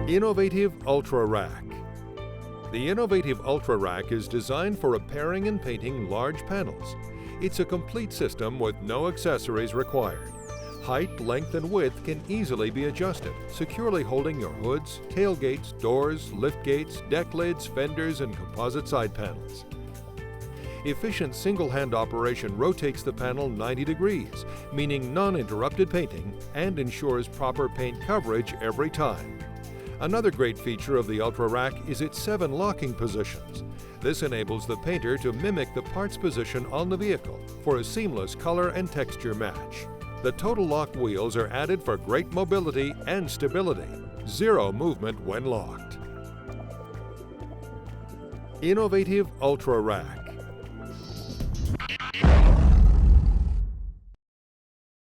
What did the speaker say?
Innovative UltraRack. The innovative UltraRack is designed for repairing and painting large panels. It's a complete system with no accessories required. Height, length, and width can easily be adjusted, securely holding your hoods, tailgates, doors, liftgates, deck lids, fenders, and composite side panels. Efficient single-hand operation rotates the panel 90 degrees, meaning non-interrupted painting, and ensures proper paint coverage every time. Another great feature of the UltraRack is its 7 locking positions. This enables the painter to mimic the part's position on the vehicle for a seamless color and texture match. The total lock wheels are added for great mobility and stability. Zero movement when locked. Innovative UltraRack.